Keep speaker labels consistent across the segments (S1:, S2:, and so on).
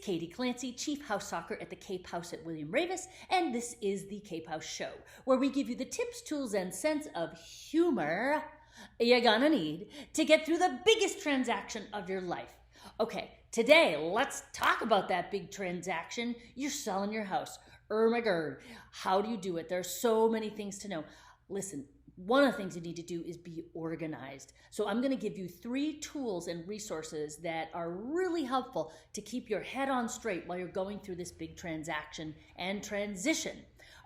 S1: Katie Clancy, Chief House Hawker at the Cape House at William Ravis, and this is the Cape House Show, where we give you the tips, tools, and sense of humor you're gonna need to get through the biggest transaction of your life. Okay, today let's talk about that big transaction. You're selling your house. Oh my God, how do you do it? There's so many things to know. Listen, one of the things you need to do is be organized. So I'm going to give you 3 tools and resources that are really helpful to keep your head on straight while you're going through this big transaction and transition.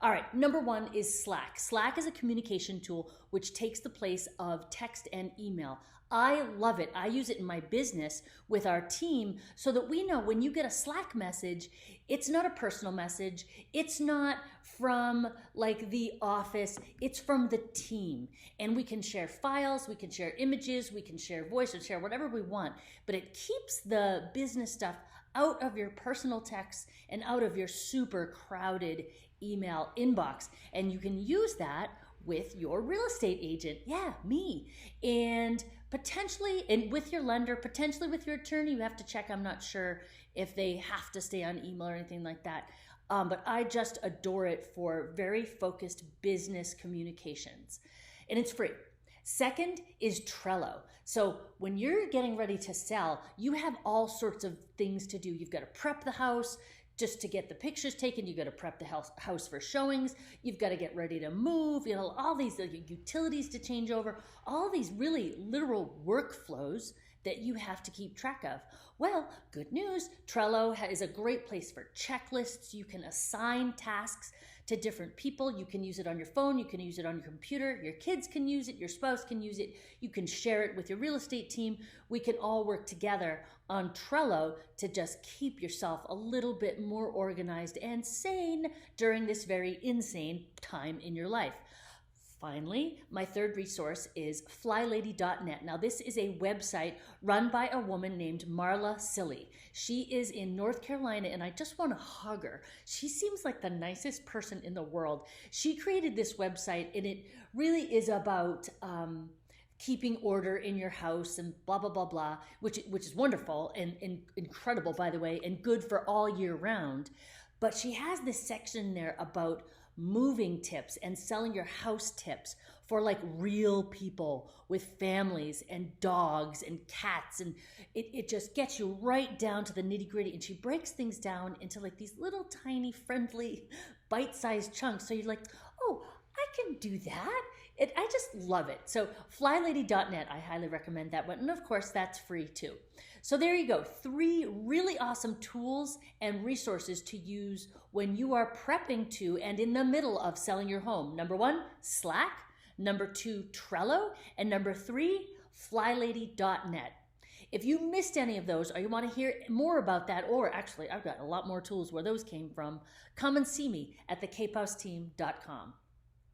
S1: All right, number 1 is Slack. Slack is a communication tool which takes the place of text and email. I love it. I use it in my business with our team so that we know when you get a Slack message, it's not a personal message. It's not from like the office. It's from the team. And we can share files, we can share images, we can share voice, or share whatever we want. But it keeps the business stuff out of your personal texts and out of your super crowded email inbox. And you can use that with your real estate agent. Yeah, me. And potentially, and with your lender, potentially with your attorney. You have to check. I'm not sure if they have to stay on email or anything like that. But I just adore it for very focused business communications. And it's free. Second is Trello. So when you're getting ready to sell, you have all sorts of things to do. You've got to prep the house just to get the pictures taken. You've got to prep the house for showings. You've got to get ready to move, all these utilities to change over, all these really literal workflows that you have to keep track of. Well, good news, Trello is a great place for checklists. You can assign tasks to different people. You can use it on your phone. You can use it on your computer. Your kids can use it. Your spouse can use it. You can share it with your real estate team. We can all work together on Trello to just keep yourself a little bit more organized and sane during this very insane time in your life. Finally, my third resource is flylady.net. Now, this is a website run by a woman named Marla Silly. She is in North Carolina, and I just want to hug her. She seems like the nicest person in the world. She created this website, and it really is about keeping order in your house and blah, blah, blah, blah, which is wonderful and incredible, by the way, and good for all year round. But she has this section there about moving tips and selling your house tips for like real people with families and dogs and cats. And it just gets you right down to the nitty gritty. And she breaks things down into like these little tiny friendly bite-sized chunks. So you're like, oh, I can do that. I just love it. So flylady.net, I highly recommend that one. And of course, that's free too. So there you go. 3 really awesome tools and resources to use when you are prepping to and in the middle of selling your home. Number 1, Slack. Number 2, Trello. And number 3, flylady.net. If you missed any of those or you want to hear more about that, or actually I've got a lot more tools where those came from, come and see me at thecapehouseteam.com.